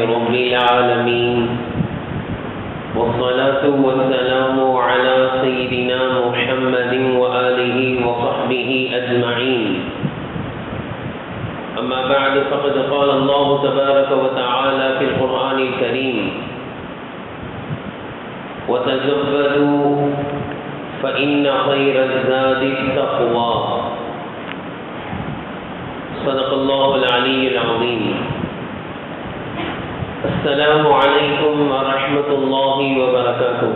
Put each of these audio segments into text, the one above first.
رب العالمين والصلاة والسلام على سيدنا محمد وآله وصحبه أجمعين أما بعد فقد قال الله تبارك وتعالى في القرآن الكريم وتزودوا فإن خير الزاد التقوى صدق الله العلي العظيم. السلام عليكم ورحمة الله وبركاته.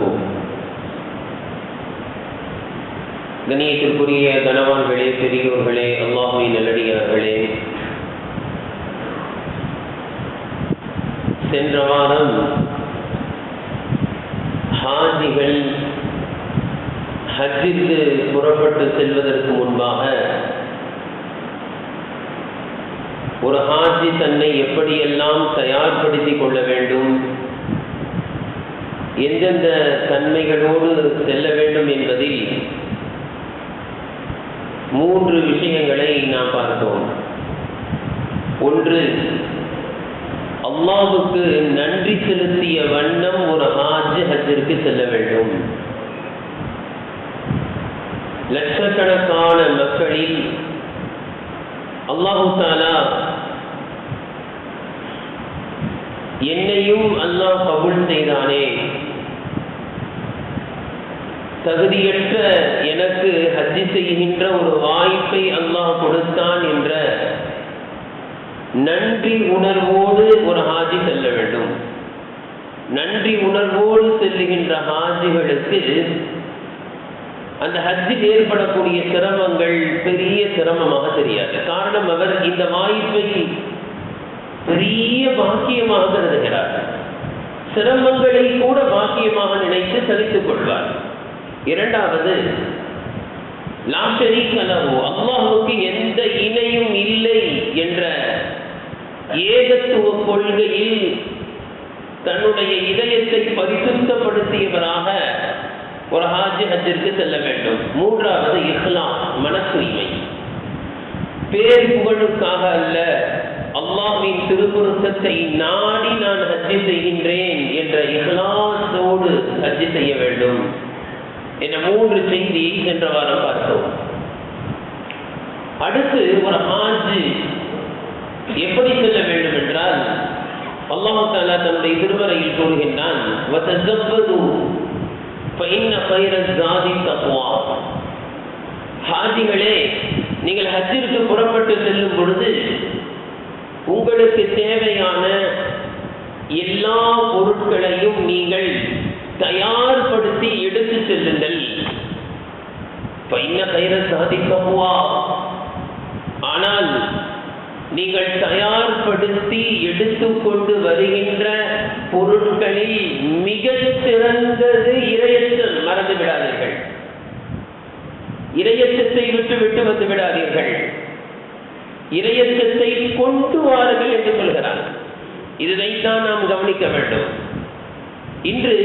கண்ணியத்திற்குரிய கணவான்களே, பெரியோர்களே, அல்லாஹ்வின் நல்லடியார்களே, சென்ற வாரம் ஹாஜிகள் ஹஜ்ஜிற்கு புறப்பட்டு செல்வதற்கு முன்பாக ஒரு ஹாஜி தன்னை எப்படியெல்லாம் தயார்படுத்திக் கொள்ள வேண்டும், எந்தெந்த தன்மைகளோடு செல்ல வேண்டும் என்பதில் 3 விஷயங்களை நாம் பார்த்தோம். ஒன்று, அல்லாஹ்வுக்கு நன்றி செலுத்திய வண்ணம் ஒரு ஹாஜி ஹஜ்ஜிற்கு செல்ல வேண்டும். லட்சக்கணக்கான மக்களில் அல்லாஹ் தஆலா என்னையும் அல்லாஹ் கபூல் செய்தானே, தகுதியற்ற எனக்கு ஹஜ்ஜி செய்கின்ற ஒரு வாய்ப்பை அல்லாஹ் கொடுத்தான் என்ற நன்றி உணர்வோடு ஒரு ஹாஜி செல்ல வேண்டும். நன்றி உணர்வோடு செல்லுகின்ற ஹாஜிகளுக்கு அந்த ஹஜ்ஜில் ஏற்படக்கூடிய சிரமங்கள் பெரிய சிரமமாக தெரியாது. காரணம், அவர் இந்த வாய்ப்பை பெரிய பாக்கியமாக கருதுகிறார். சிரமங்களை கூட பாக்கியமாக நினைத்து சலித்துக் கொள்வார். இரண்டாவது, லா ஷரீக லஹு, அல்லாஹ்வுக்கு எந்த இணையும் இல்லை என்ற ஏகத்துவ கொள்கையில் தன்னுடைய இதயத்தை பரிசுத்தப்படுத்தியவராக ஒரு ஹாஜி ஹஜ்ஜிற்கு செல்ல வேண்டும். மூன்றாவது, இஹ்லாஸ், மன தூய்மை. பேர் புகழுக்காக அல்ல, அல்லாஹ்வின் திருப்பொருத்தத்தை நாடி நான் ஹஜ்ஜி செய்கின்றேன் என்ற இஹ்லாஸோடு ஹஜ்ஜி செய்ய வேண்டும் என்ற 3 செய்தியை சென்ற வாரம் பார்த்தோம். அடுத்து, ஒரு ஹாஜி எப்படி செல்ல வேண்டும் என்றால், அல்லாஹ் தஆலா தன்னுடைய திருமறையில் கூறுகின்றான், வதஸவ்வது ஃபஇன்ன கைர ஸாதி தக்வா. ஹாஜிகளே, நீங்கள் ஹஜ்ஜிற்கு புறப்பட்டு செல்லும் பொழுது உங்களுக்கு தேவையான எல்லா பொருட்களையும் நீங்கள் தயார்படுத்தி எடுத்து செல்லுங்கள். ஃபஇன்ன கைர ஸாதி தக்வா. ஆனால் நீங்கள் தயார்படுத்தி எடுத்துக்கொண்டு வருகின்ற பொருட்களில் மிக சிறந்தது இறையச்சம். மறந்து விடாதீர்கள், இறையச்சத்தை விட்டு வந்து விடாதீர்கள். இறையச்சத்தை கொண்டு வாருங்கள் என்று சொல்கிறார். இதைத்தான் நாம் கவனிக்க வேண்டும். இன்று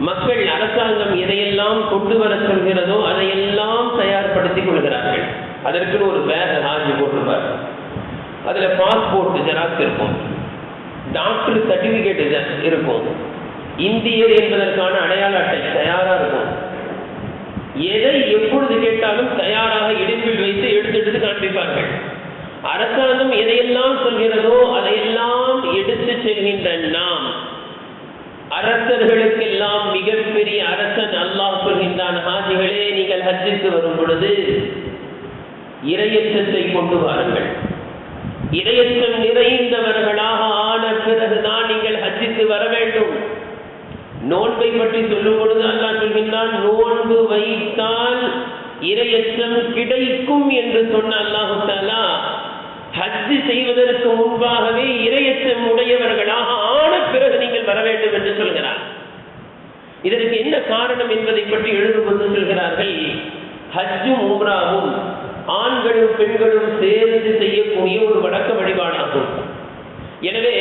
மக்கள், அரசாங்கம் எதையெல்லாம் கொண்டு வர சொல்கிறதோ அதையெல்லாம் தயார்படுத்திக் கொள்கிறார்கள். அதற்கு ஒரு பேக் ஹாஜி போட்டிருப்பார். அதில் பாஸ்போர்ட் ஜெராக்ஸ் இருக்கும், டாக்டர் சர்டிஃபிகேட் இருக்கும், இந்தியர் என்பதற்கான அடையாள அட்டை தயாராக இருக்கும். எதை எப்பொழுது கேட்டாலும் தயாராக இடுப்பில் வைத்து எடுத்து காண்பிப்பார்கள். அரசாங்கம் எதையெல்லாம் சொல்கிறதோ அதையெல்லாம் எடுத்து செல்கின்ற நாம், அரசர்களுக்கெல்லாம் மிகப்பெரிய அரசன் அல்லாஹ் சொல்கின்றான், ஹாஜிகளே, நீங்கள் ஹஜ்ஜிற்கு வரும் பொழுது இறையச்சத்தை கொண்டு வாருங்கள். இறையச்சம் நிறைந்தவர்களாக ஆன பிறகுதான் நீங்கள் ஹஜ்ஜிற்கு வர வேண்டும். நோன்பை பற்றி சொல்லும் பொழுது அல்லாஹ் சொல்கின்றான், நோன்பு வைத்தால் இறையச்சம் கிடைக்கும் என்று சொன்ன அல்லாஹ் தஆலா, ஹஜ் செய்வதற்கு முன்பாகவே இறையச்சம் உடையவர்களாக ஆன பிறகு நீங்கள் வர வேண்டும் என்று சொல்கிறார். இதற்கு என்ன காரணம் என்பதை பற்றி எழுதும்போது சொல்கிறார்கள், ஹஜ்ஜும் உம்ராவும் ஆண்களும் பெண்களும் சேர்ந்து செய்யக்கூடிய ஒரு வணக்க வழிபாடாகும். எனவே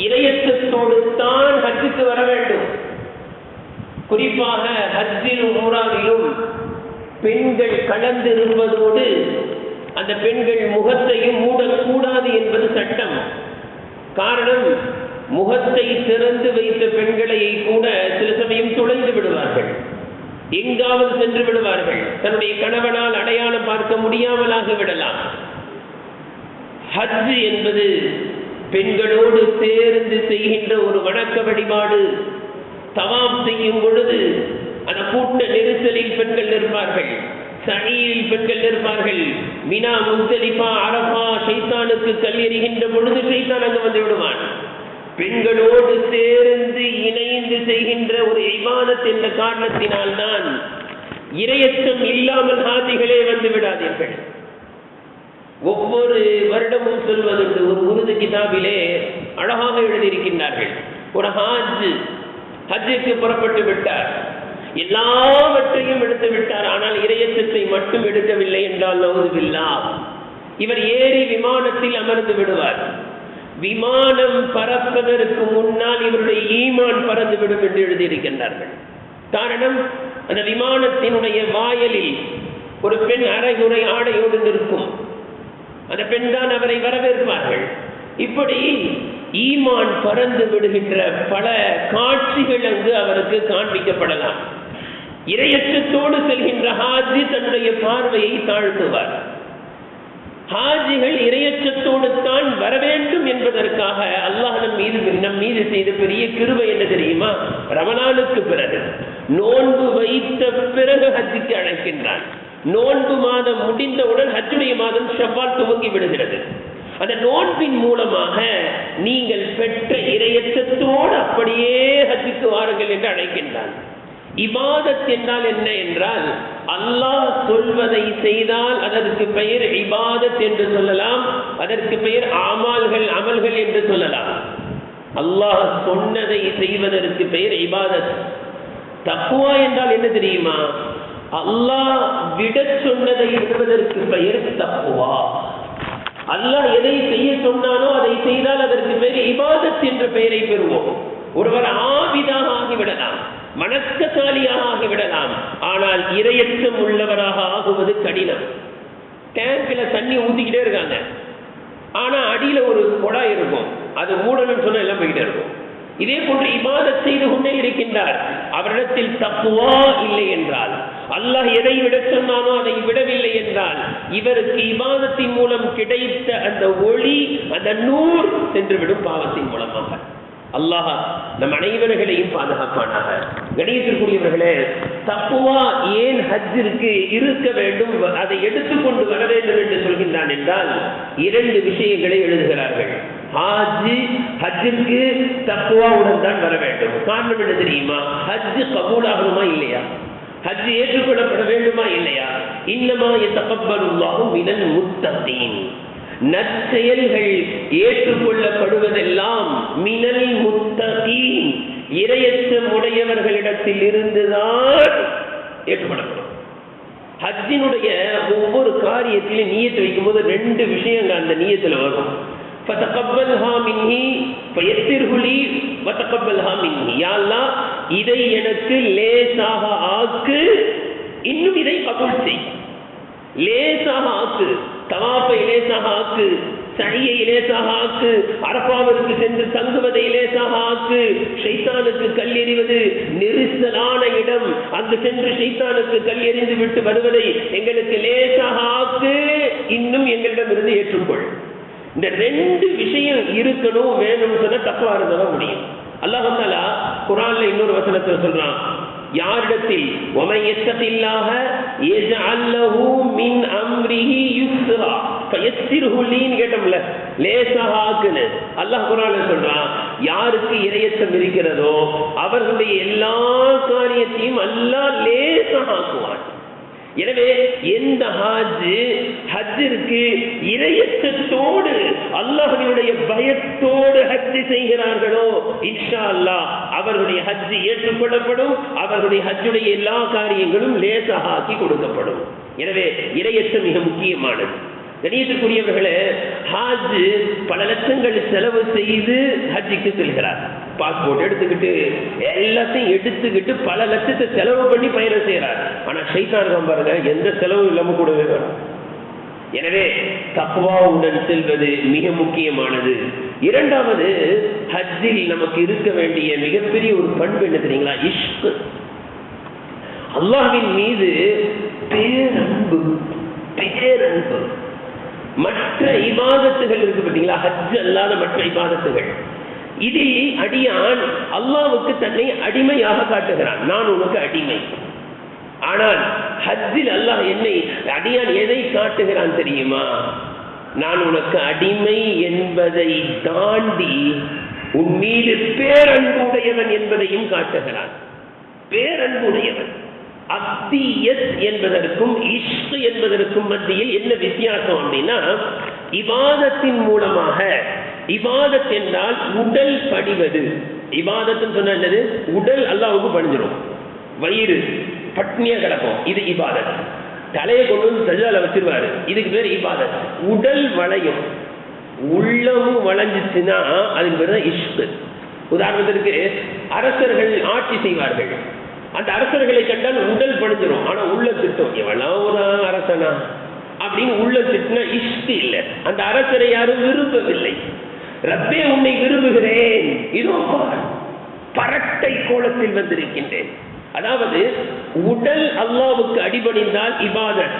இறையச்சத்தோடு தான் ஹஜ்ஜுக்கு வர வேண்டும். குறிப்பாக ஹஜ்ஜிலும் உம்ராவிலும் பெண்கள் கலந்திருப்பதோடு அந்த பெண்கள் முகத்தையும் மூடக்கூடாது என்பது சட்டம். காரணம், முகத்தை திறந்து வைத்த பெண்களை கூட சில சமயம் துளைந்து விடுவார்கள், எங்காவது சென்று விடுவார்கள், தன்னுடைய கணவனால் அடையாளம் பார்க்க முடியாமலாக விடலாம். ஹஜ் என்பது பெண்களோடு சேர்ந்து செய்கின்ற ஒரு வணக்க வழிபாடு. தவாப் செய்யும் பொழுது அந்த கூட்ட நெரிசலில் பெண்கள் இருப்பார்கள், சஈயில் பெண்கள் இருப்பார்கள், மினா, முஸ்தலிஃபா, அரஃபா, ஷைத்தானுக்கு கல் எறிகின்ற பொழுது ஷைத்தான் அங்கு வந்து விடுவான். பெண்களோடு சேர்ந்து இணைந்து செய்கின்ற ஒரு இபாதத் என்ற காரணத்தினால் தான் இரையச்சம் இல்லாமல் ஹாஜிகளே வந்து விடாதீர்கள். ஒவ்வொரு வருடமும் சொல்வதற்கு ஒரு உருது கிதாபிலே அழகாக எழுதியிருக்கின்றார்கள். ஒரு ஹஜ்ஜுக்கு புறப்பட்டு விட்டார், எல்லாவற்றையும் எடுத்து விட்டார், ஆனால் இரையச்சத்தை மட்டும் எடுக்கவில்லை என்றால் நவுதுபில்லாஹ், இவர் ஏறி விமானத்தில் அமர்ந்து விடுவார். விமானம் பறப்பதற்கு முன்னால் இவருடைய ஈமான் பறந்துவிடும் என்று எழுதியிருக்கின்றார்கள். காரணம், அந்த விமானத்தினுடைய வாயலில் ஒரு பெண் அரைகுறை ஆடையோடு நிற்கும். அந்த பெண் தான் அவரை வரவேற்பார்கள். இப்படி ஈமான் பறந்து விடுகின்ற பல காட்சிகள் அங்கு அவருக்கு காண்பிக்கப்படலாம். இரையச்சத்தோடு செல்கின்ற ஹாஜி தன்னுடைய பார்வையை தாழ்த்துவார். ஹாஜிகள் இரையச்சத்தோடு தான் வர வேண்டும் என்பதற்காக அல்லாஹ் நம் மீது செய்த பெரிய கிருபை என்ன தெரியுமா? ரமலானுக்கு பிறகு நோன்பு வைத்த பிறகு ஹஜ்ஜுக்கு அழைக்கின்றான். நோன்பு மாதம் முடிந்தவுடன் ஹஜ்ஜுடைய மாதம் ஷவ்வால் துவங்கி விடுகிறது. அந்த நோன்பின் மூலமாக நீங்கள் பெற்ற இரையச்சத்தோடு அப்படியே ஹஜ்ஜுக்கு வாருங்கள் என்று அழைக்கின்றான். இபாதத் என்றால் என்ன என்றால், அல்லாஹ் சொல்வதை செய்தால் அதற்கு பெயர் இபாதத் என்று சொல்லலாம், அதற்கு பெயர் அமல்கள் என்று சொல்லலாம். அல்லாஹ் சொன்னதை செய்வதற்கு பெயர் இபாதத். தக்வா என்றால் என்ன தெரியுமா? அல்லாஹ் விட சொன்னதை விடுவதற்கு பெயர் தக்வா. அல்லாஹ் எதை செய்ய சொன்னானோ அதை செய்தால் அதற்கு பெயர் இபாதத் என்ற பெயரை பெறுவோம். ஒருவர் ஆபிதாக ஆகிவிடலாம், மனக்கசாலியாக ஆகிவிடலாம், ஆனால் இரையச்சம் உள்ளவராக ஆகுவது கடினம். டேங்க்ல தண்ணி ஊத்திக்கிட்டே இருக்காங்க, ஆனா அடியில ஒரு குழாய் இருக்கும், அது மூடணும்னு சொன்னா எல்லாம் போய்கிட்டே இருக்கும். இதே போன்று இபாதத் செய்து கொண்டே இருக்கின்றார். அவரிடத்தில் தக்வா இல்லை என்றால், அல்லாஹ் எதை விட சொன்னானோ அதை விடவில்லை என்றால், இவருக்கு இபாதத்தின் மூலம் கிடைத்த அந்த ஒளி, அந்த நூர் சென்றுவிடும் பாவத்தின் மூலமாக. அல்லாஹ் நம் அனைவர்களையும் பாதுகாப்பானாக. கணியத்திற்குரியவர்களே, தக்வா ஏன் ஹஜ்ஜிற்கு இருக்க வேண்டும், அதை எடுத்துக்கொண்டு வர வேண்டும் என்று சொல்கின்றான் என்றால், இரண்டு விஷயங்களை எழுதுகிறார்கள். ஹஜ்ஜிற்கு தக்வாவுடன் தான் வர வேண்டும். காரணம் என்ன தெரியுமா? ஹஜ் கபூலாகணுமா இல்லையா? ஹஜ் ஏற்றுக்கொள்ளப்பட வேண்டுமா இல்லையா? இன்னமா யதகப்பலுல்லாஹு மினல் முத்தகீன். நற்செயல்கள் ஏற்றுக்கொள்ளப்படுவதெல்லாம் மினல் முத்தகீன், இரையச்சம் உடையவர்களிடத்தில் இருந்துதான் ஏற்றுக்கொள்ளப்படும். ஹஜ்ஜினுடைய ஒவ்வொரு காரியத்திலும் நியத்து வைக்கும் போது ரெண்டு விஷயங்கள் அந்த நியத்துல வரும். ஃபதகப்பல்ஹா மின்னி ஃபயஸ்ஸிர்ஹு லீ வதகப்பல்ஹா மின்னி. யா அல்லாஹ், இதை எனக்கு லேசாக ஆக்கு, இன்னும் இதை கபூல் செய். லேசாக ஆக்கு, தவாஃபை லேசாக ஆக்கு, சஹியை லேசாக ஆக்கு, அரஃபாவிற்கு சென்று தங்குவதை லேசாக ஆக்கு, ஷைத்தானுக்கு கல் எறிவது நெரிசலான இடம், அங்கு சென்று ஷைத்தானுக்கு கல் எறிந்து விட்டு வருவதை எங்களுக்கு லேசாக ஆக்கு, இன்னும் எங்களிடமிருந்து ஏற்றுக்கொள். இந்த ரெண்டு விஷயம் இருக்கணும், வேணும்னு சொன்னா தக்வா இருந்தா முடியும். அல்லாஹ் தஆலா குர்ஆன்ல இன்னொரு வசனத்துல சொல்றான், யாரிடத்தில் வமன் யத்தகில்லாஹ யஜ்அல் லஹு மின் அம்ரிஹி யுஸ்ரா ஃபயஸ்ஸிர்ஹு லீன்னு கேட்டோம்ல, லேசாக ஆக்குன்னு அல்லாஹ் குர்ஆன்ல சொல்றான். யாருக்கு இரையச்சம் இருக்கிறதோ அவர்களுடைய எல்லா காரியத்தையும் அல்லாஹ் லேசாக ஆக்குவான். எனவே எந்த ஹஜ்ஜிற்கு இரையச்சத்தோடு அல்லாஹ்வினுடைய பயத்தோடு ஹஜ் செய்கிறார்களோ, இன்ஷா அல்லாஹ் அவர்களுடைய ஹஜ் ஏற்றுக்கொள்ளப்படும், அவர்களுடைய ஹஜ்ஜுடைய எல்லா காரியங்களும் லேசாக ஆக்கி கொடுக்கப்படும். எனவே இரையச்சம் மிக முக்கியமானது. கணியத்திற்குரியவர்களே, ஹஜ் பல லட்சங்கள் செலவு செய்து ஹஜ்ஜுக்கு செல்கிறார். பாஸ்போர்ட் எடுத்துக்கிட்டு எல்லாத்தையும் எடுத்துக்கிட்டு பல லட்சத்தை செலவு பண்ணி பயணம் செய்கிறார். ஆனா ஷைத்தான் பாருங்க, எந்த செலவும் இல்லாம கூடவே வரும். எனவே தக்வாவுடன் செல்வது மிக முக்கியமானது. இரண்டாவது, ஹஜ்ஜில் நமக்கு இருக்க வேண்டிய மிகப்பெரிய ஒரு பண்பு என்ன தெரியுங்களா? இஷ்க். அல்லாஹ்வின் மீது பேரன்பு. பேரன்பு. மற்ற இபாதத்துகள் இருக்கு பார்த்தீங்களா, ஹஜ் அல்லாத மற்ற இபாதத்துகள், இதில் அடியான் அல்லாஹ்வுக்கு தன்னை அடிமையாக காட்டுகிறான். நான் உனக்கு அடிமை. ஆனால் ஹஜ்ஜில் அல்லாஹ் என்னை அடியான் எதை காட்டுகிறான் தெரியுமா? நான் உனக்கு அடிமை என்பதை தாண்டி உன் மீது பேரன்புடையவன் என்பதையும் காட்டுகிறான். பேரன்புடையவன். அக்தியத் என்பதற்கும் இஷ்க் என்பதற்கும் மத்தியில் என்ன வித்தியாசம் அப்படின்னா, இபாதத்தின் மூலமாக, இபாதத் என்றால் உடல் படிவது. இபாதத்துன்னு சொன்ன என்னது? உடல் அல்லாஹ்வுக்கு பணிஞ்சிடும். வயிறு பட்னியா கிடக்கும், இது இபாதத். தலையை கொண்டு வந்து சஜ்தால வச்சிருவாரு, இதுக்கு பேர் இபாதத். உடல் வளையும், உள்ளமும் வளைஞ்சிச்சுன்னா அதுக்கு பேர் தான் இஷ்க். உதாரணத்திற்கு அரசர்கள் ஆட்சி செய்வார்கள். அந்த அரசர்களை கண்டால் உடல் பணிஞ்சிடும், ஆனா உள்ள திட்டம், எவ்வளோ ஒரு அரசனா அப்படின்னு உள்ள திட்டினா இஷ்க் இல்லை. அந்த அரசரை யாரும் விரும்பவில்லை. ரப்பே உன்னை விரும்புகிறேன், இதோ பரட்டை கோலத்தில் வந்திருக்கின்றேன். அதாவது உடல் அல்லாஹ்வுக்கு அடிபணிந்தால் இபாதத்,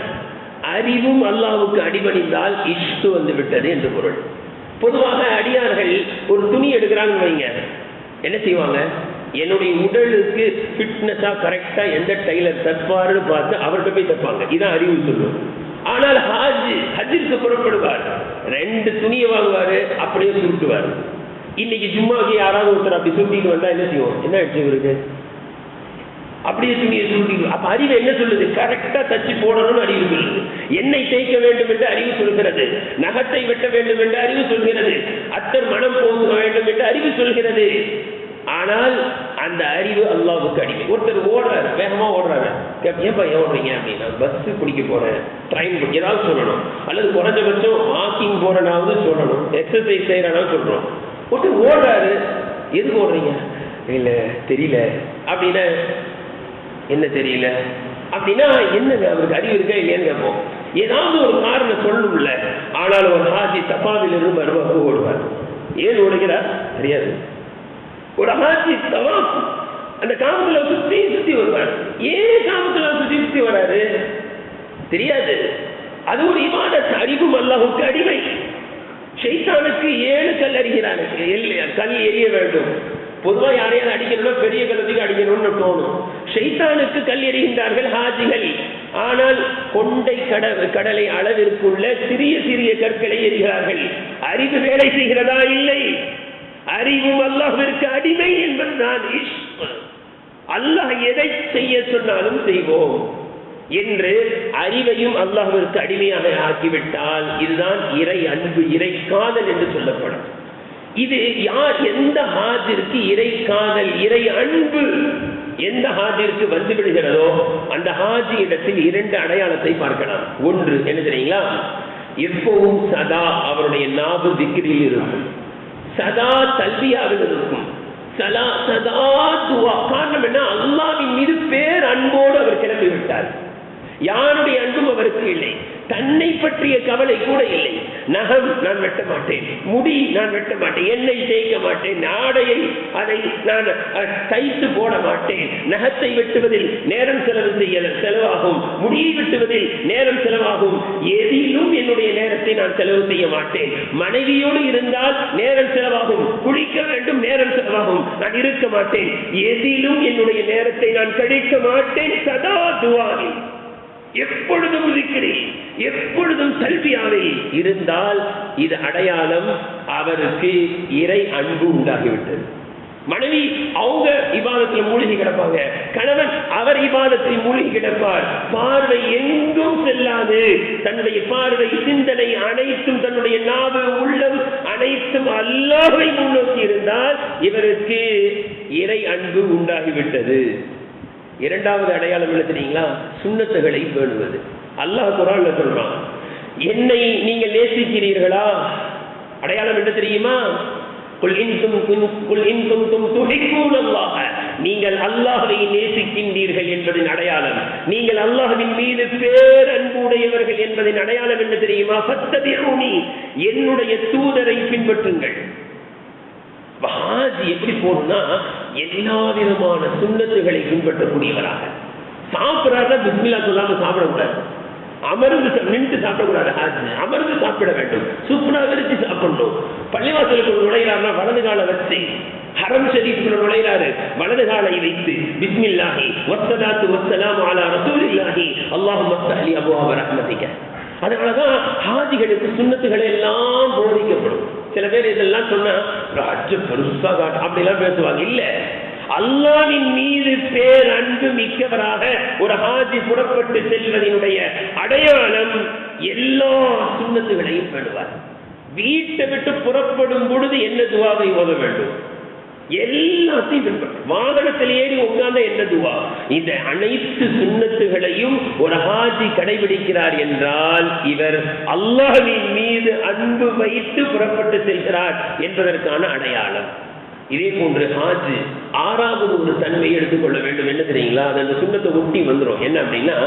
அறிவும் அல்லாஹ்வுக்கு அடிபணிந்தால் இஷ்க் வந்து விட்டது என்று பொருள். பொதுவாக அடியார்கள் ஒரு துணி எடுக்கிறாங்கன்னு வைங்க, என்ன செய்வாங்க? என்னுடைய உடலுக்கு ஃபிட்னஸா கரெக்டா எந்த டைலர் தப்பாருன்னு பார்த்து அவர்கிட்ட போய் தப்பாங்க. இதான் அறிவு சொல்லுவோம். ஆனால் ஹஜ்ஜிற்கு புறப்படுவார், 2 துணியை வாங்குவாரு, அப்படியே சுருட்டுவார். இன்னைக்கு ஜும்மாவுக்கு யாராவது ஒருத்தர் அப்படி சுருட்டிட்டு வந்தா என்ன செய்வோம்? என்ன ஆயிடுச்சு இவருக்கு? அப்படியே துணியை சுருட்டிட்டு. அப்ப அறிவு என்ன சொல்லுது? கரெக்டா தச்சு போடணும்னு அறிவு சொல்லுது. எண்ணெய் தேய்க்க வேண்டும் என்று அறிவு சொல்கிறது. நகத்தை வெட்ட வேண்டும் என்று அறிவு சொல்கிறது. அத்தர் மனம் போக வேண்டும் என்று அறிவு சொல்கிறது. ஆனால் அந்த அறிவு அல்லாஹ்வுக்கு அடிமை. ஒருத்தர் ஓடுறாரு, வேகமா ஓடுறாரு, ஏன்பா ஓடுறீங்க அப்படின்னா, பஸ் பிடிக்க போறேன், ட்ரெயின் ஏதாவது சொல்லணும், அல்லது குறைஞ்சபட்சம் வாக்கிங் போறனாவது சொல்லணும், எக்ஸசைஸ் செய்யறனாவது சொல்றோம். ஒருத்தர் ஓடுறாரு, எதுக்கு ஓடுறீங்க? இல்ல தெரியல அப்படின்னா, என்ன தெரியல அப்படின்னா என்னங்க, அவருக்கு அறிவு இருக்கா இல்லையான்னு கேட்போம். ஏதாவது ஒரு காரணம் சொல்லணும்ல. ஆனால் ஒரு ஹாஜி தப்பாவில் இருந்து மறுவாக ஓடுவார். ஏன் ஓடுகிறார் தெரியாது. ஒரு ஹாஜி தவாப் அந்த காமத்துல சுத்தி சுத்தி வருவார். ஏன் காமத்துல சுத்தி சுத்தி வராரு தெரியாது. அது ஒரு இபாதத். அறிவும் அல்லாஹ்வுக்கு அடிமை. ஷைத்தானுக்கு 7 கல் அறிகிறானுக்கு, கல் எரிய வேண்டும். பொதுவாக யாரையாவது அடிக்கணும்னா பெரிய கல்லத்துக்கு அடிக்கணும்னு தோணும். ஷைத்தானுக்கு கல் எறிகின்றார்கள் ஹாஜிகள். ஆனால் கொண்டை கடலை அளவிற்குள்ள சிறிய சிறிய கற்களை எறிகிறார்கள். அறிவு வேலை செய்கிறதா? இல்லை. அறிவும் அல்லாஹ்விற்கு அடிமை என்பதுதான் இஷ்க். அல்லாஹ் எதை செய்ய சொன்னாலும் செய்வோம் என்று அறிவையும் அல்லாஹ்விற்கு அடிமையாக ஆக்கிவிட்டால் இதுதான் இறை அன்பு, இறை காதல் என்று சொல்லப்படும். இது யார், எந்த ஹாஜிற்கு இறை காதல், இறை அன்பு எந்த ஹாஜிற்கு வந்து விடுகிறதோ அந்த ஹாஜி இடத்தில் 2 அடையாளத்தை பார்க்கலாம். ஒன்று என்ன தெரியுங்களா? எப்பவும் சதா அவருடைய நாவு திக்ரில் இருக்கும், சதா தல்பியாவில் இருக்கும், சதா துவா. காரணம் என்ன? அல்லாஹ்வின் மீது பேர் அன்போடு அவர் கிளம்பி விட்டார். யாருடைய அன்பும் அவருக்கு இல்லை. தன்னை பற்றிய கவலை கூட இல்லை. நகம் நான் வெட்ட மாட்டேன், முடி நான் வெட்ட மாட்டேன், எண்ணெய் தேய்க்க மாட்டேன், ஆடையை அதை நான் தைத்து போட மாட்டேன். நகத்தை வெட்டுவதில் நேரம் செலவாகும், முடியை வெட்டுவதில் நேரம் செலவாகும். எதிலும் என்னுடைய நேரத்தை நான் செலவு செய்ய மாட்டேன். மனைவியோடு இருந்தால் நேரம் செலவாகும், குளிக்க வேண்டும், நேரம் செலவாகும், நான் இருக்க மாட்டேன். எதிலும் என்னுடைய நேரத்தை நான் கழிக்க மாட்டேன். சதா துவாவில், எப்பொழுதும் இருக்கிறேன், எப்பொழுதும் தல்பியாவில் இருந்தால் இது அடையாளம் அவருக்கு இறை அன்பு உண்டாகிவிட்டது. மனைவி அவங்க இபாதத்தில் மூழ்கி கிடப்பாங்க, கணவன் அவர் இபாதத்தில் மூழ்கி கிடப்பார். பார்வை எங்கும் செல்லாது, தன்னுடைய பார்வை சிந்தனை அனைத்தும், தன்னுடைய நாவு உள்ளம் அனைத்தும் அல்லாஹ்வை முன்னோக்கி இருந்தால் இவருக்கு இறை அன்பு உண்டாகிவிட்டது. இரண்டாவது அடையாளம் என்ன தெரியுங்களா? சுன்னத்துகளை பேணுவது. அல்லாஹ் குர்ஆன்ல சொல்றான், என்னை நீங்கள் நேசிக்கிறீர்களா? அடையாளம் என்ன தெரியுமா? நீங்கள் அல்லாஹ்வை நேசிக்கின்றீர்கள் என்பதின் அடையாளம், நீங்கள் அல்லாஹ்வின் மீது பேரன்புடையவர்கள் என்பதின் அடையாளம் என்ன தெரியுமா? ஃபத்தபிஊனி, என்னுடைய தூதரை பின்பற்றுங்கள். ஹாஜி எப்படி போகணும்னா எல்லா விதமான சுன்னத்துகளை பின்பற்றக்கூடியவராக. சாப்பிட்றாருன்னா பிஸ்மில்லா சொல்லாம சாப்பிடக்கூடாது, அமர்ந்து நின்று சாப்பிடக்கூடாது. ஹாஜி அமர்ந்து சாப்பிட வேண்டும், சுப்னா விரிச்சு சாப்பிடணும். பள்ளிவாசலுக்கு நுழைகிறாருன்னா வலது காலை வச்சு, ஹரம் ஷரீஃப்குள்ள நுழைகிறாரு வலது காலை வைத்து பிஸ்மில்லாஹி வஸ்ஸலாத்து வஸ்ஸலாமு அலா ரசூலில்லாஹி அல்லாஹும்ம ஃப்தஹ் அபுவாப ரஹ்மதிக. அதனாலதான் ஹாஜிகளுக்கு சுன்னத்துகளை எல்லாம் போதிக்கப்படும். சில பேர் இதெல்லாம் சொன்னா அப்படிலாம் பேசுவாங்க. இல்ல, அல்லாஹ்வின் மீது பேர் அன்பு மிக்கவராக ஒரு ஹாஜி புறப்பட்டு செல்வதனுடைய அடையாளம் எல்லா சுன்னத்துகளையும் பண்ணுவார். வீட்டை விட்டு புறப்படும் பொழுது என்ன துவாவை ஓத வேண்டும், எல்லாத்தையும் வாகனத்தில் ஏறி உட்கார்ந்த என்ன துவா, இந்த அனைத்து சுன்னத்துகளையும் ஒரு ஹாஜி கடைபிடிக்கிறார் என்றால் இவர் அல்லாஹ்வின் மீது அன்பு வைத்து புறப்பட்டு செல்கிறார் என்பதற்கான அடையாளம். இதே போன்று ஹாஜி ஆறாவது ஒரு தன்மையை எடுத்துக்கொள்ள வேண்டும். என்ன தெரியுங்களா, அது அந்த சுன்னத்தை ஒட்டி வந்துடும். என்ன அப்படின்னா,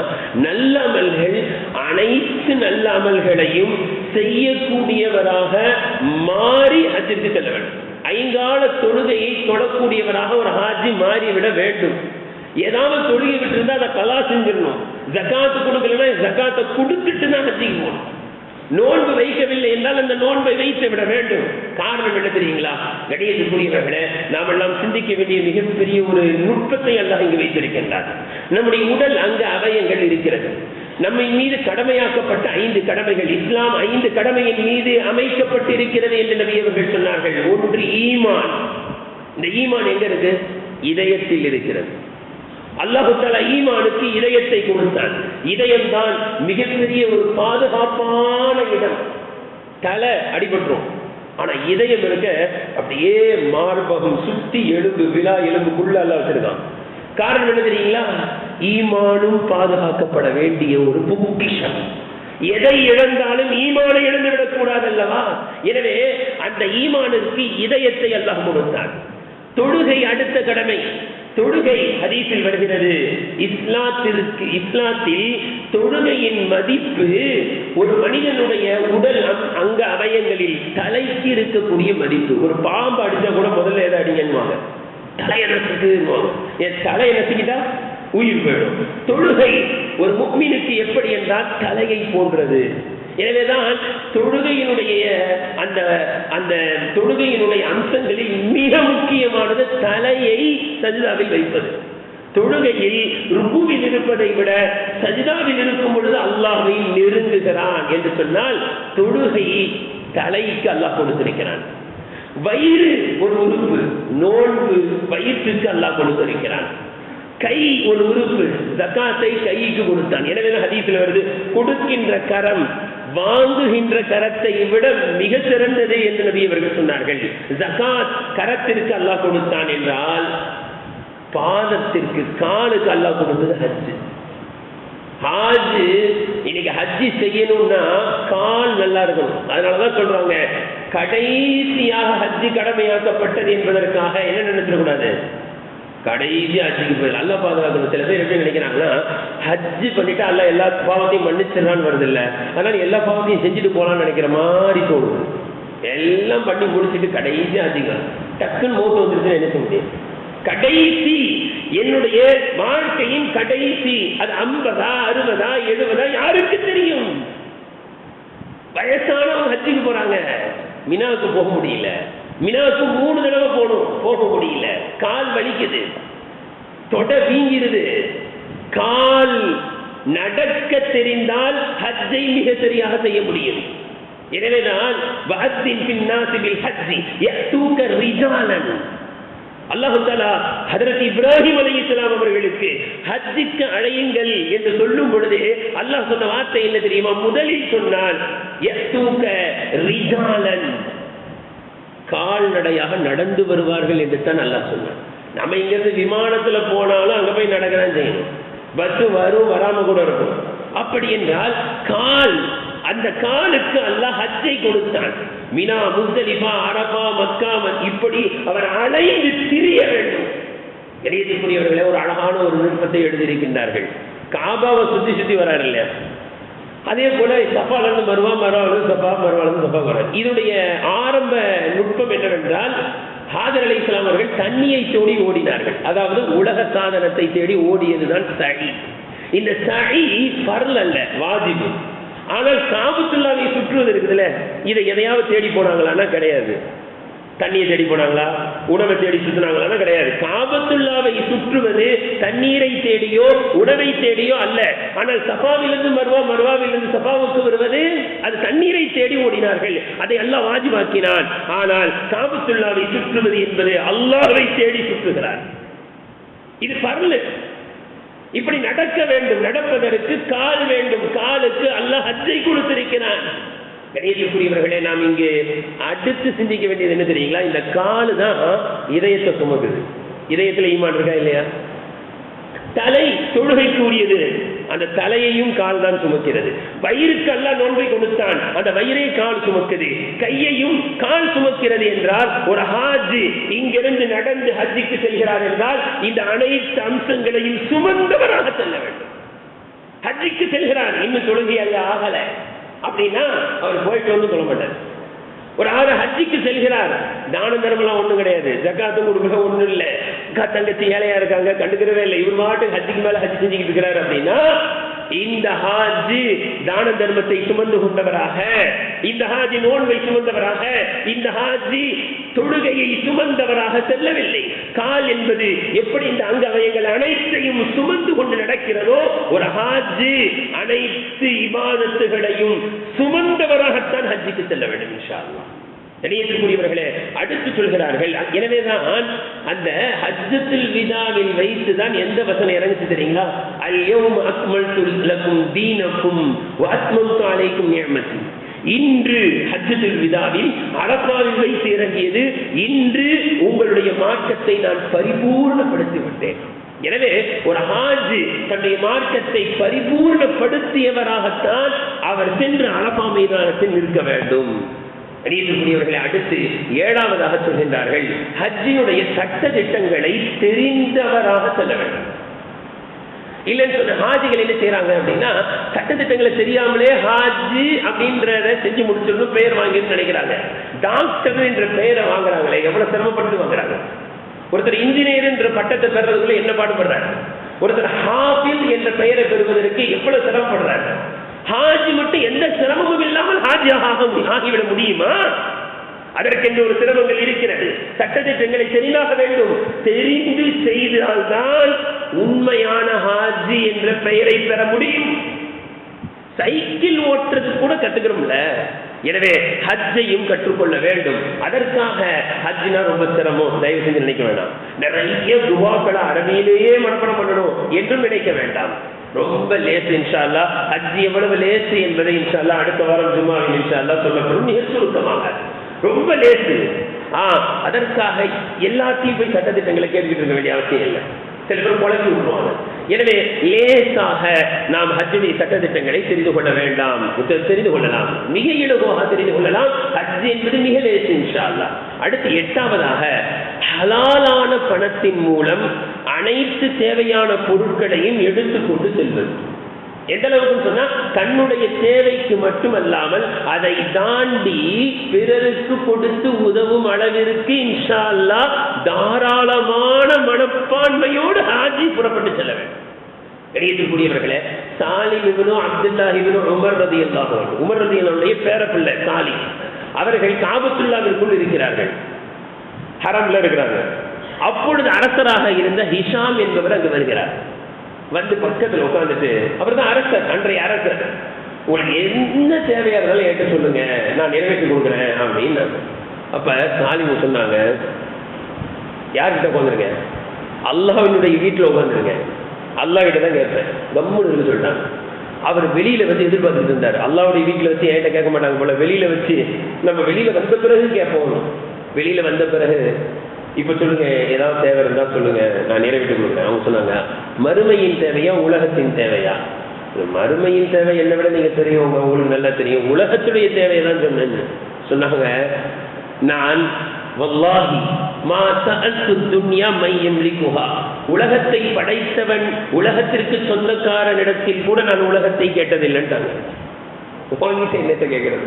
நல்ல அமல்கள் அனைத்து நல்ல அமல்களையும் செய்யக்கூடியவராக மாறி ஹஜ்ஜுக்கு செல்ல வேண்டும். ஐங்கால தொழுகையை தொடக்கூடியவராக ஒரு ஹாஜி மாறிவிட வேண்டும். ஏதாவது தொழுகை விட்டு இருந்தால் அதை கலா செஞ்சிடணும். ஜக்காத்து கொடுக்கலன்னா ஜக்காத்தை கொடுத்துட்டு தான் ஹஜ்ஜுக்கு போகணும். நோன்பு வைக்கவில்லை என்றால் அந்த நோன்பை வைத்து விட வேண்டும். காரணம் என்ன தெரியுங்களா, கணியத்துக்குரியவர்களே, நாம் எல்லாம் சிந்திக்க வேண்டிய மிகப்பெரிய ஒரு நுட்பத்தை அல்லாஹ் இங்கு வைத்திருக்கின்றார். நம்முடைய உடல் அங்க அவயங்கள் இருக்கிறது. நம்மை மீது கடமையாக்கப்பட்ட 5 கடமைகள், இஸ்லாம் 5 கடமையின் மீது அமைக்கப்பட்டு இருக்கிறது என்று நபி அவர்கள் சொன்னார்கள். ஒன்று ஈமான். இந்த ஈமான் எங்க இருக்கு? இதயத்தில் இருக்கிறது. அல்லாஹ் தஆலா ஈமானுக்கு இதயத்தை கொடுத்தான். இதயம் தான் மிகப்பெரிய ஒரு பாதுகாப்பான இடம். தலை அடிபட்டுரும், ஆனா இதயம் இருக்க அப்படியே மார்பகம் சுத்தி எலும்பு விழா எலும்புக்குள்ள அல்லாஹ் வச்சிருக்கான். காரணம் என்ன தெரியுங்களா, ஈமானும் பாதுகாக்கப்பட வேண்டிய ஒரு பொக்கிஷம். எதை இழந்தாலும் ஈமானை இழந்து விடக்கூடாது அல்லவா? எனவே அந்த ஈமானுக்கு இதயத்தை அல்லாஹ் கொடுத்தான். தொழுகை அடுத்த கடமை. தொழுகை ஹதீஸில் வருகிறது, இஸ்லாத்தில் தொழுகையின் மதிப்பு ஒரு மனிதனுடைய உடல் அங்க அவயங்களில் தலைக்கு இருக்கக்கூடிய மதிப்பு. ஒரு பாம்பு அடிச்சா கூட முதல்ல எதை அடிங்கன்னுவாங்க, தலையெனத்துக்கு. என் தலை நசுக்கிட்டா உயிர் போயிடும். தொழுகை ஒரு முஃமினுக்கு எப்படி என்றால் தலையை போன்றது. எனவேதான் தொழுகையினுடைய அந்த அந்த தொழுகையினுடைய அம்சங்களில் மிக முக்கியமானது தலையை சஜ்தாவில் வைப்பது. தொழுகையில் ருக்குவில் இருப்பதை விட சஜ்தாவில் இருக்கும் பொழுது அல்லாஹ்வை நெருங்குகிறான் என்று சொன்னால் தொழுகை தலைக்கு அல்லாஹ் கொடுத்திருக்கிறான். வயிறு ஒரு உறுப்பு, நோன்பு வயிற்றுக்கு அல்லாஹ் கொடுத்திருக்கிறான். கை ஒரு உறுப்பு, ஜகாத்தை கைக்கு கொடுத்தான். எனவே ஹதீஸில் வருது, கொடுக்கின்ற கரம் வாங்குகின்ற கரத்தை விட மிக சிறந்தது என்று நபி அவர்கள் சொன்னார்கள். ஜகாத் கரத்திற்கு அல்லாஹ் கொடுத்தான் என்றால் பாதத்திற்கு காலுக்கு அல்லாஹ் கொடுத்தது ஹஜ். ஹாஜ் இன்னைக்கு ஹஜ்ஜி செய்யணும்னா கால் நல்லா இருக்கணும். அதனாலதான் சொல்றாங்க, கடைசியாக ஹஜ்ஜி கடமையாக்கப்பட்டது என்பதற்காக என்ன நினைச்சிடக்கூடாது, கடைசி ஹஜ்ஜுக்கு போய் நல்லா பாதுகாக்கணும். சில பேர் எப்படி நினைக்கிறாங்கன்னா, ஹஜ்ஜு பண்ணிட்டு அல்ல எல்லா பாவத்தையும் மன்னிச்சிடறான்னு வருது இல்லை, அதனால எல்லா பாவத்தையும் செஞ்சுட்டு போகலான்னு நினைக்கிற மாதிரி தோணுது. எல்லாம் பண்ணி முடிச்சுட்டு கடைசி ஹஜ்ஜுக்கு டக்குன்னு மௌத்து வந்துருச்சுன்னு என்ன செய்ய முடியும்? கடைசி என்னுடைய வாழ்க்கையின் கடைசி, அது 50, 60, 70 யாருக்கு தெரியும்? வயசானவங்க ஹஜ்ஜுக்கு போறாங்க, மினாவுக்கு போக முடியல. மினாவுக்கு 3 தடவை போக முடியல. கால் வலிக்குது, தொடை வீங்கிருது. கால் நடக்க தெரிந்தால் ஹஜ்ஜை மிக சரியாக செய்ய முடியும். எனவேதான் அல்லாஹ் தஆலா ஹஜ்ரத் இப்ராஹிம் அலைஹிஸ்ஸலாம் அவர்களுக்கு ஹஜ்ஜுக்கு அழையுங்கள் என்று சொல்லும் பொழுது அல்லாஹ் சொன்ன வார்த்தை என்ன தெரியுமா? முதலில் சொன்னால் யத்தூக ரிஜாலன், கால்நடையாக நடந்து வருவார்கள் என்று தான் அல்லாஹ் சொன்னான். நம்ம இங்கிருந்து விமானத்துல போனாலும் அங்க போய் நடக்கதான் செய்யணும். பஸ் வரும், வராம கூட இருக்கும். அப்படி என்றால் கால், அந்த காலுக்கு அல்லாஹ் ஹஜ்ஜை கொடுத்தான். மினா, முஸ்தலிஃபா, அரபா, மக்கா, இப்படி அவர் அலைந்து திரிய வேண்டும். கணியத்திற்குரியவர்களே, ஒரு அழகான ஒரு நுட்பத்தை எழுதியிருக்கின்றார்கள். காபாவை சுத்தி வராரு இல்லையா, அதே போல சஃபாலிருந்து மருவா, மருவாலிருந்து சஃபா, மருவாலிருந்து சஃபா வராரு. இதனுடைய ஆரம்ப நுட்பம் என்னவென்றால், ஹாஜர் அலைஹிஸ்ஸலாம் அவர்கள் தண்ணியை தேடி ஓடினார்கள். அதாவது உலக சாதனத்தை தேடி ஓடியதுதான் சஹி. இந்த சஹி ஃபர்ல் அல்ல, வாஜிபு. ஆனால் காபத்துல்லாவை சுற்றுவது இருக்குதுல்ல, இதை எதையாவது தேடி போனாங்களான்னா கிடையாது. தண்ணியை தேடி போனாங்களா, உணவை தேடி சுற்றினாங்களா கிடையாது. காபத்துல்லாவை சுற்றுவது தண்ணீரை தேடியோ உணவை தேடியோ அல்ல. ஆனால் சஃபாவிலிருந்து மர்வா, மர்வாவிலிருந்து சஃபாவுக்கு வருவது அது தண்ணீரை தேடி ஓடினார்கள். அதை அல்லாஹ் வாஜிபாக்கினான். ஆனால் காபத்துல்லாவை சுற்றுவது என்பது அல்லாஹ்வை தேடி சுற்றுகிறார். இது ஃபர்ல். இப்படி நடக்க வேண்டும். நடப்பதற்கு கால் வேண்டும். காலுக்கு அல்லாஹ் ஹஜ்ஜை கொடுத்திருக்கிறான். கணேசக்குரியவர்களே, நாம் இங்கு அடுத்து சிந்திக்க வேண்டியது என்ன தெரியுங்களா? இந்த காலு தான் இதயத்தை சுமக்குது. இதயத்தில் ஈமான் இருக்கா இல்லையா? தலை தொழுகைக்குரியது, அந்த தலையையும் கால் தான் சுமக்கிறது. வயிறுக்கு அல்லாஹ் நோன்பை கொடுத்தான், அந்த வயிறை கால் சுமக்குது. கையையும் கால் சுமக்கிறது என்றால் ஒரு ஹாஜி இங்கிருந்து நடந்து ஹஜ்ஜுக்கு செல்கிறார் என்றால் இந்த அனைத்து அம்சங்களையும் சுமந்தவராக செல்ல வேண்டும். ஹஜ்ஜுக்கு செல்கிறார், இன்னும் தொழுகை அல்ல ஆகல அப்படின்னா அவர் போயிட்டு வந்து சொல்ல மாட்டார். ஒரு ஆறு ஹஜ்ஜுக்கு செல்கிறார், தான தர்மம்லாம் ஒன்றும் கிடையாது, ஜக்காத்தும் கொடுக்க ஒன்றும் இல்லை, தங்கச்சி ஏழையா இருக்காங்க கண்டுக்கிறவே இல்லை, இவர் மாட்டு ஹஜ்ஜுக்கு மேல ஹஜ் செஞ்சுக்கிட்டு இருக்கிறார் அப்படின்னா இந்த ஹாஜி தான தர்மத்தை சுமந்து கொண்டவராக, இந்த ஹாஜி நோன்பை சுமந்தவராக, இந்த ஹாஜி தொழுகையை சுமந்தவராக செல்லவில்லை. கால் என்பது எப்படி இந்த அங்க அவயங்கள் அனைத்தையும் சுமந்து கொண்டு நடக்கிறதோ ஒரு ஹாஜி அனைத்து இபாதத்துகளையும் சுமந்தவராகத்தான் ஹஜ்ஜுக்கு செல்ல வேண்டும் இன்ஷா அல்லாஹ். கணியத்திற்குரியவர்களே, அடுத்து சொல்கிறார்கள். எனவேதான் அந்த ஹஜ்ஜத்துல் விதாவில் வைத்துதான் எந்த வசனம் இறங்குச்சு தெரியுங்களா? அல்யௌம அக்மல்து லக்கும் தீனக்கும் வ அத்மம்து அலைக்கும் நிஅமதி. இன்று ஹஜ்ஜத்துல் விதாவில் அரஃபாவில் வைத்து இறங்கியது, இன்று உங்களுடைய மார்க்கத்தை நான் பரிபூர்ணப்படுத்தி விட்டேன். எனவே ஒரு ஹாஜி தன்னுடைய மார்க்கத்தை பரிபூர்ணப்படுத்தியவராகத்தான் அவர் சென்று அரஃபா மைதானத்தில் நிற்க வேண்டும். கணியத்திற்குரியவர்களை அடுத்து ஏழாவதாக சொல்கின்றார்கள், ஹஜ்ஜினுடைய சட்ட திட்டங்களை தெரிந்தவராக செல்ல வேண்டும். இல்லைன்னு சொன்ன ஹாஜிகள் என்ன செய்யறாங்க அப்படின்னா, சட்டத்திட்டங்களை தெரியாமலே ஹாஜி அப்படின்றத செஞ்சு முடிச்சிடணும், பெயர் வாங்கின்னு நினைக்கிறாங்க. டாக்டர் என்ற பெயரை வாங்குறாங்களே, எவ்வளவு சிரமப்பட்டு வாங்குறாங்க. ஒருத்தர் இன்ஜினியர் என்ற பட்டத்தை பெறுவதற்குள்ள என்ன பாடுபடுறாங்க. ஒருத்தர் ஹாஃபில் என்ற பெயரை பெறுவதற்கு எவ்வளவு சிரமப்படுறாங்க. ஹாஜி மட்டும் எந்த சிரமமும் இல்லாமல் ஹாஜியாக ஆகிவிட முடியுமா? அதற்கென்று ஒரு சிரமங்கள் இருக்கிறது. சட்டத்திட்டங்களை தெரிந்தாக வேண்டும். தெரிந்து செய்தால்தான் உண்மையான ஹாஜி என்ற பெயரை பெற முடியும். சைக்கிள் ஓட்டுறது கூட கத்துக்கிறோம்ல. எனவே ஹஜ்ஜையும் கற்றுக்கொள்ள வேண்டும். அதற்காக ஹஜ்ஜினா ரொம்ப சிரமம் தயவு செஞ்சு நினைக்க வேண்டாம். நிறைய துவாக்களை அரபியிலேயே மனப்பாடம் பண்ணணும் என்றும் நினைக்க வேண்டாம். ரொம்ப லேசு இன்ஷா அல்லாஹ். ஹஜ் எவ்வளவு லேசு என்பதை இன்ஷா அல்லாஹ் அடுத்த வாரம் ஜும்மாவில் இன்ஷா அல்லாஹ் சொல்லப்படும். மிக சுருக்கமாக ரொம்ப லேசு. அதற்காக எல்லாத்தையும் போய் சட்டத்திட்டங்களை கேட்டுக்கிட்டு இருக்க வேண்டிய அவசியம் இல்லை. சில பேர் குழப்பி விட்டுருவாங்க. எனவே லேசாக நாம் ஹஜ்ஜுடைய சட்டத்திட்டங்களை தெரிந்து கொள்ள வேண்டாம், தெரிந்து கொள்ளலாம், மிக இலகுவாக தெரிந்து கொள்ளலாம். ஹஜ் என்பது மிக லேசு இன்ஷா அல்லாஹ். அடுத்து எட்டாவதாக, ஹலாலான பணத்தின் மூலம் அனைத்து தேவையான பொருட்களையும் எடுத்துக்கொண்டு செல்வது. எந்த அளவுக்கு சொன்னா, தன்னுடைய தேவைக்கு மட்டுமல்லாமல் அதை தாண்டி பிறருக்கு கொடுத்து உதவும் அளவிற்கு இன்ஷா அல்லாஹ் தாராளமான மனப்பான்மையோடு ஹாஜி புறப்பட்டு செல்ல வேண்டும். கணியத்திற்குரியவர்களே, சாலிம் இப்னு அப்துல்லாஹ் இப்னு உமர் ரலியல்லாஹு அன்ஹு, உமர் ரலியல்லாஹுடைய பேரப்பிள்ளை சாலிம், அவர்கள் காபத்துல்லாவிற்குள் இருக்கிறார்கள், ஹரம்ல இருக்கிறாங்க. அப்பொழுது அரசராக இருந்த ஹிஷாம் என்பவர் அங்கு வருகிறார். வந்து பக்கத்தில் உட்காந்துட்டு, அவர் தான் அரசர், அன்றைய அரசர், உங்களுக்கு என்ன தேவையா இருந்தாலும் என்கிட்ட சொல்லுங்க, நான் நிறைவேற்றி கொடுக்குறேன் அப்படின்னு. அப்ப சாலிம் சொன்னாங்க, யார்கிட்ட உட்காந்துருங்க? அல்லாஹ்வினுடைய வீட்டில் உட்காந்துருங்க, அல்லாஹ் கிட்ட தான் கேட்பேன் கம்முன்னு சொல்லிட்டாங்க. அவர் வெளியில வந்து எதிர்பார்த்துட்டு இருந்தார். அல்லாஹ்வுடைய வீட்டில் வச்சு என்கிட்ட கேட்க மாட்டாங்க போல, வெளியில வச்சு நம்ம வெளியில வந்த பிறகு கேட்போம். வெளியில வந்த பிறகு இப்ப சொல்லுங்க, ஏதாவது தேவை இருந்தா சொல்லுங்க, நான் நிறைவேற்றி கொடுக்குறேன். அவங்க சொன்னாங்க, மறுமையின் தேவையா உலகத்தின் தேவையா? மறுமையின் தேவை என்னை விட நீங்க தெரியும், உங்களுக்கு நல்லா தெரியும். உலகத்துடைய தேவையெல்லாம் சொன்னேன்னு சொன்னாங்க. நான் வல்லாஹி மா சஅல்து துன்யா மை யம்லிகுஹா, உலகத்தை படைத்தவன் உலகத்திற்கு சொந்தக்காரனிடத்தில் கூட நான் உலகத்தை கேட்டதில்லைன்ட்டாங்க. என்னத்தை கேட்கிறது?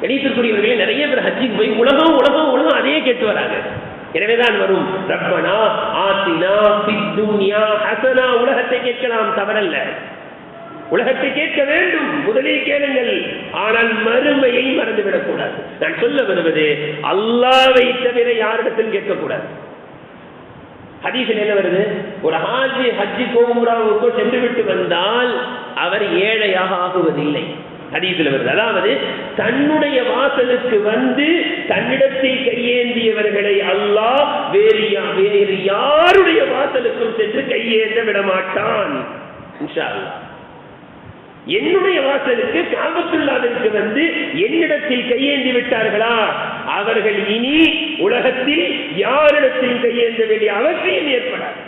கணித்திற்குரியவர்களே, நிறைய பேர் ஹஜ்ஜிக்கு போய் உலகம் உலகம் உலகம் அதையே கேட்டு வராங்க. எனவேதான் வரும் ரப்பனா ஆத்தினா ஃபித் துன்யா ஹஸனா. உலகத்தை கேட்கலாம், தவறல்ல, உலகத்தை கேட்க வேண்டும், முதலில் கேளுங்கள். ஆனால் மறுமையை மறந்துவிடக் கூடாது. நான் சொல்ல வருவது, அல்லாஹ்வை தவிர யாரிடத்திலும் கேட்கக்கூடாது. ஹதீஸில் என்ன வருது? ஒரு ஹாஜி ஹஜ்ஜிக்கோ உம்ராவுக்கோ சென்று விட்டு வந்தால் அவர் ஏழையாக ஆகுவதில்லை. ஹதீஸில் வருது. அதாவது தன்னுடைய வாசலுக்கு வந்து தன்னிடத்தில் கையேந்தியவர்களை அல்லாஹ் வேறு யாருடைய வாசலுக்கும் சென்று கையேந்த விடமாட்டான். இன்ஷா அல்லாஹ் என்னுடைய வாசலுக்கு காபத்துல்லாஹ்விற்கு வந்து என்னிடத்தில் கையேந்தி விட்டார்களா, அவர்கள் இனி உலகத்தில் யாரிடத்தில் கையேந்த வேண்டிய அவசியம் ஏற்படாது.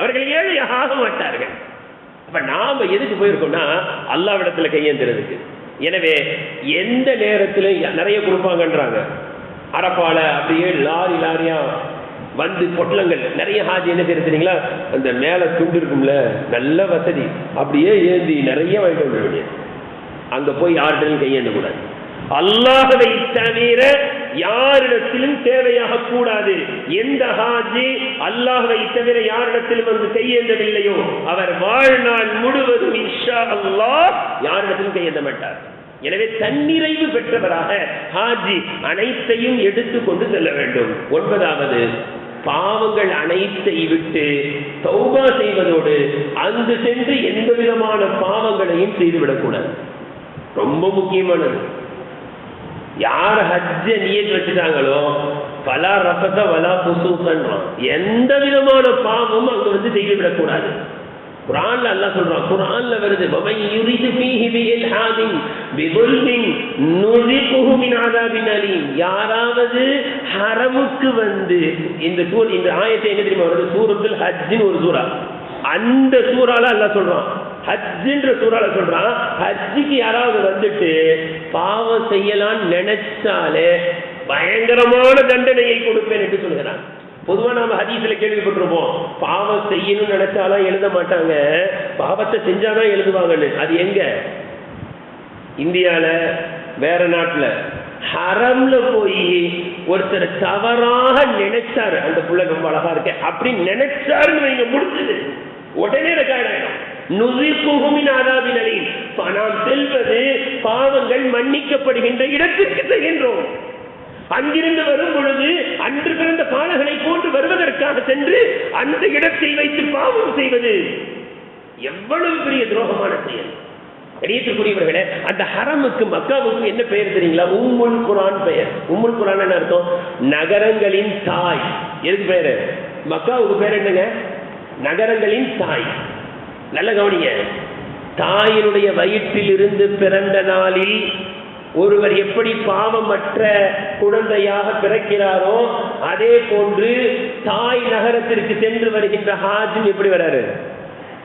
அவர்கள் ஏழையாக ஆக மாட்டார்கள். அப்ப நாம எதுக்கு போயிருக்கோம்னா அல்லாஹ்விடத்துல கையேந்துறதுக்கு. எனவே எந்த நேரத்திலும் நிறைய கொடுப்பாங்கன்றாங்க. அரப்பால அப்படியே லாரி லாரியா வந்து பொட்டலங்கள் நிறைய ஹாஜி என்ன தெரியுங்களா, அந்த மேல துண்டு இருக்கும்ல, நல்ல வசதி, அப்படியே ஏந்தி நிறைய வாங்கிட்டு வர வேண்டியது. அங்க போய் யார்கிட்டையும் கையேந்த கூடாது. அல்லாஹ்வை தவிர யாரிடத்திலும் தேவையாக கூடாது. எந்த ஹாஜி அல்லாஹ்வை தவிர யாரிடத்திலும் வந்து கையேந்தவில்லையோ அவர் வாழ்நாள் முழுவதும் இன்ஷா அல்லாஹ் யாரிடத்திலும் கையேந்த மாட்டார். எனவே தன்னிறைவு பெற்றவராக ஹாஜி அனைத்தையும் எடுத்துக் கொண்டு செல்ல வேண்டும். 9வது, பாவங்கள் அனைத்தை விட்டு தௌபா செய்வதோடு அங்கு சென்று எந்த விதமான பாவங்களையும் செய்துவிடக்கூடாது. ரொம்ப முக்கியமானது. யார் ஹஜ்ஜ நியத் வச்சுட்டாங்களோ பலா ரஃபத வலா ஃபுசூகன், எந்த விதமான பாவமும் அங்க வந்து செய்துவிடக்கூடாது. குர்ஆன்ல அல்லாஹ் சொல்றான், குர்ஆன்ல வருது, வமன் யுரிது ஃபீஹி பிஇல்ஹாதின் பிதுல்மின் நுஸிகுஹு மின் அஸாபின் அலீம். யாராவது ஹரமுக்கு வந்து இந்த ஆயத்தை என்ன தெரியுமா வருது? சூரத்துல் ஹஜ்ஜின் ஒரு சூரா. அந்த சூறால அல்லாஹ் சொல்றான், ஹஜ்ஜின்ற சூறால சொல்றான், ஹஜ்ஜுக்கு யாராவது வந்துட்டு பாவம் செய்யலான்னு நினைச்சாலே பயங்கரமான தண்டனையை கொடுப்பேன் என்று சொல்கிறான். பொதுவா நாம ஹதீஸ்ல கேள்விப்பட்டிருப்போம், பாவம் செய்யணும்னு நினைச்சாலும் எழுத மாட்டாங்க, பாவத்தை செஞ்சாதான் எழுதுவாங்கன்னு. அது எங்க? இந்தியால, வேற நாட்டுல. ஹரம்ல போய் ஒருத்தர் தவறாக நினைச்சாரு, அந்த புள்ள ரொம்ப அழகா இருக்க அப்படின்னு நினைச்சாருன்னு வைங்க, முடிச்சது, உடனே ரெக்கார்ட் ஆயிடும். நாம் செல்வது பாவங்கள் மன்னிக்கப்படுகின்ற இடத்திற்கு செல்கின்றோம். அங்கிருந்து வரும் பொழுது அன்று பிறந்த பாலகனை போன்று வருவதற்காக சென்று அந்த இடத்தில் வைத்து பாவம் செய்வது எவ்வளவு பெரிய துரோகமான செயல். கணியத்திற்குரியவர்களே, அந்த ஹரமுக்கு மக்காவுக்கு என்ன பெயர் தெரியுங்களா? உம்முல் குர்ஆன் பெயர். உம்முல் குர்ஆன் என்ன அர்த்தம்? நகரங்களின் தாய். எதுக்கு பேரு? மக்காவுக்கு பேர் என்னங்க? நகரங்களின் தாய். நல்ல கவனிங்க. தாயினுடைய வயிற்றில் இருந்து பிறந்த நாளில் ஒருவர் எப்படி பாவமற்ற குழந்தையாக பிறக்கிறாரோ அதே போன்று தாய் நகரத்திற்கு சென்று வருகின்ற ஹாஜி எப்படி வராரு?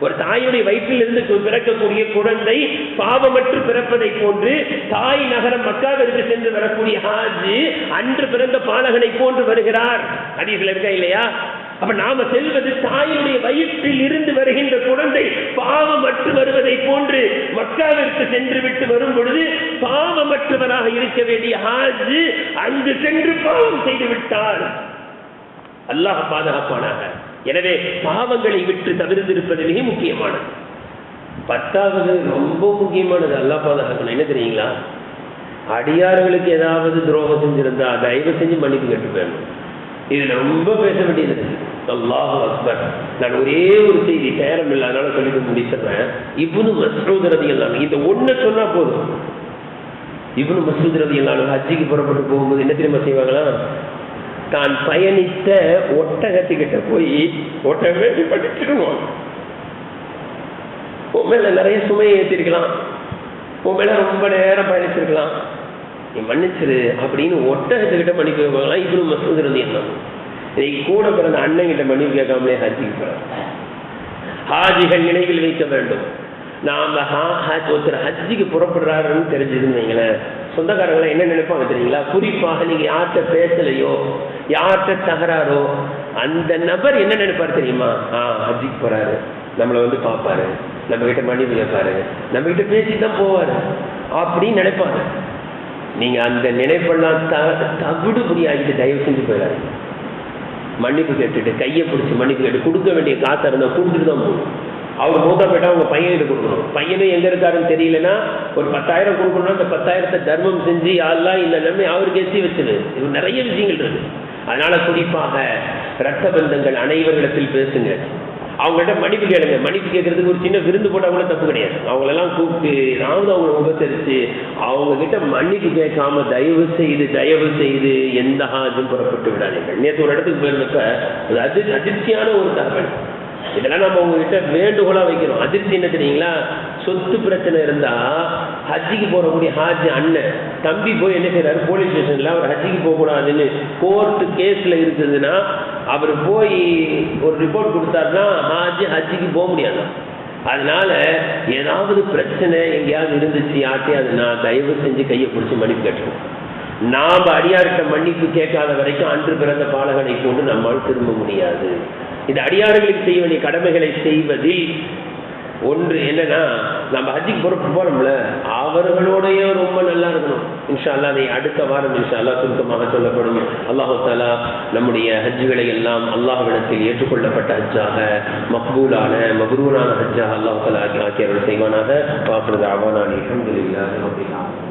ஒரு தாயுடைய வயிற்றில் இருந்து பிறக்கக்கூடிய குழந்தை பாவமற்று பிறப்பதை போன்று தாய் நகரம் மக்காவிற்கு சென்று வரக்கூடிய ஹாஜி அன்று பிறந்த பாலகனை போன்று வருகிறார். ஹதீஸ்ல இருக்கா இல்லையா? அப்ப நாம செல்வது தாயுடைய வயிற்றில் இருந்து வருகின்ற குழந்தை பாவமற்று வருவதை போன்று மக்காவிற்கு சென்று விட்டு வரும் பொழுது பாவமற்றவராக இருக்க வேண்டிய ஹாஜி அங்கு சென்று பாவம் செய்து விட்டார். அல்லாஹ் பாதுகாப்பானாக. எனவே பாவங்களை விட்டு தவிர்த்திருப்பது மிக முக்கியமானது. 10வது ரொம்ப முக்கியமானது, அல்லாஹ் பாதுகாக்கணும். என்ன தெரியுங்களா? அடியார்களுக்கு ஏதாவது துரோகம் செஞ்சிருந்தா தயவு செஞ்சு மன்னிப்பு கேட்டு போயிடணும். இதுல ரொம்ப பேச வேண்டியது. அல்லாஹு அக்பர். நான் ஒரே ஒரு செய்தி நேரம் இல்லாதனால சொல்லிட்டு முடிச்சிடுறேன். இப்னு மஸ்ஊத் ரலியல்லாஹு அன்ஹு, இந்த ஒண்ணு சொன்னா போதும். இப்னு மஸ்ஊத் ரலியல்லாஹு அன்ஹு ஹஜ்ஜுக்கு புறப்பட்டு போகும்போது என்ன தெரியுமா செய்வாங்களா? தான் பயணித்த ஒட்டகத்துக்கிட்ட போய் ஒட்டகமே படிச்சிடுவோம். உன் மேல நிறைய சுமையை ஏற்றிருக்கலாம், உன் மேல ரொம்ப நேரம் பயணிச்சிருக்கலாம், நீ மன்னிச்சிரு அப்படின்னு ஒட்டகத்துக்கிட்ட மன்னிப்பு கேட்பாங்களாம். இப்னு மஸ்ஊத் ரலியல்லாஹு அன்ஹு இன்னைக்கு கூட பிறந்த அண்ணன் கிட்ட மன்னிப்பு கேட்காமலே ஹஜ்ஜுக்கு போறாங்க. ஹாஜிகள் நினைவில் வைக்க வேண்டும். நாம ஒருத்தர் ஹஜ்ஜுக்கு புறப்படுறாருன்னு தெரிஞ்சதுன்னு வைங்களேன், சொந்தக்காரங்களை என்ன நினைப்பாங்க தெரியுங்களா? குறிப்பாக நீங்க யார்கிட்ட பேசலையோ, யார்கிட்ட தகராறோ, அந்த நபர் என்ன நினைப்பாரு தெரியுமா? ஹஜ்ஜுக்கு போறாரு, நம்மளை வந்து பார்ப்பாரு, நம்ம கிட்ட மன்னிப்பு கேட்பாரு, நம்ம கிட்ட பேசிட்டு தான் போவாரு அப்படின்னு நினைப்பாங்க. நீங்கள் அந்த நினைப்பெல்லாம் தவிடுபடி ஆகிட்டு தயவு செஞ்சு போயிடாது. மன்னிப்பு கேட்டுட்டு கையை பிடிச்சி மன்னிப்பு கேட்டு கொடுக்க வேண்டிய காசை இருந்தால் கொடுத்துட்டு தான் போகணும். அவர் மூத்தா போயிட்டா அவங்க பையன்கிட்ட கொடுக்கணும். பையனும் எங்கே இருக்காருன்னு தெரியலன்னா ஒரு 10,000 கொடுக்கணும்னா அந்த 10,000 தர்மம் செஞ்சு யாரெல்லாம் இந்த நன்மை அவருக்கு எசி வச்சிரு. இது நிறைய விஷயங்கள் இருக்கு. அதனால குறிப்பாக இரத்த பந்தங்கள் அனைவரிடத்தில் பேசுங்க. அவங்கள்ட்ட மன்னிப்பு கேளுங்க. மன்னிப்பு கேட்கறதுக்கு ஒரு சின்ன விருந்து போட்டால் கூட தப்பு கிடையாது. அவங்களெல்லாம் கூப்பிட்டு ஏதாவது அவங்களை உபசரித்து அவங்கக்கிட்ட மன்னிப்பு கேட்காம தயவு செய்து எந்த ஹாஜும் புறப்பட்டு விடாதீர்கள். நேற்று ஒரு இடத்துக்கு போயிருந்தப்ப அது அதிர்ச்சியான ஒரு தகவல். இதெல்லாம் நம்ம உங்ககிட்ட வேண்டுகோளாக வைக்கிறோம். அதிர்ச்சி என்ன தெரியுங்களா? சொத்து பிரச்சனை இருந்தால் ஹஜ்ஜிக்கு போகக்கூடிய ஹாஜ் அண்ணன் தம்பி போய் என்ன செய்யறாரு, போலீஸ் ஸ்டேஷனில் அவர் ஹஜ்ஜிக்கு போகக்கூடாதுன்னு கோர்ட்டு கேஸில் இருக்குதுன்னா அவர் போய் ஒரு ரிப்போர்ட் கொடுத்தாருன்னா ஹஜ்ஜிக்கு போக முடியாது. அதனால ஏதாவது பிரச்சனை எங்கேயாவது இருந்துச்சு ஆட்டி அது நான் தயவு செஞ்சு கையை பிடிச்சி மன்னிப்பு கேட்டுருவோம். நாம் அடியார்கிட்ட மன்னிப்பு கேட்காத வரைக்கும் அன்று பிறந்த பாலகனை கொண்டு நம்மால் திரும்ப முடியாது. இந்த அடியார்களுக்கு செய்ய வேண்டிய கடமைகளை செய்வதில் ஒன்று என்னன்னா, நம்ம ஹஜ்ஜிக்கு போகிறோம்ல அவர்களோடைய ரொம்ப நல்லா இருக்கணும். இன்ஷா அல்லாஹ் அதை அடுத்த வாரம் இன்ஷா அல்லாஹ் சுருக்கமாக சொல்லப்படும். அல்லாஹு தஆலா நம்முடைய ஹஜ்ஜுகளை எல்லாம் அல்லாஹ்விடத்தில் ஏற்றுக்கொள்ளப்பட்ட ஹஜ்ஜாக, மக்பூலான மப்ரூரான ஹஜ்ஜாக அல்லாஹு தஆலா ஆக்கி அருள் செய்வானாக. வாஃபிரு தஅவானா அல்ஹம்துலில்லாஹி ரப்பில் ஆலமீன்.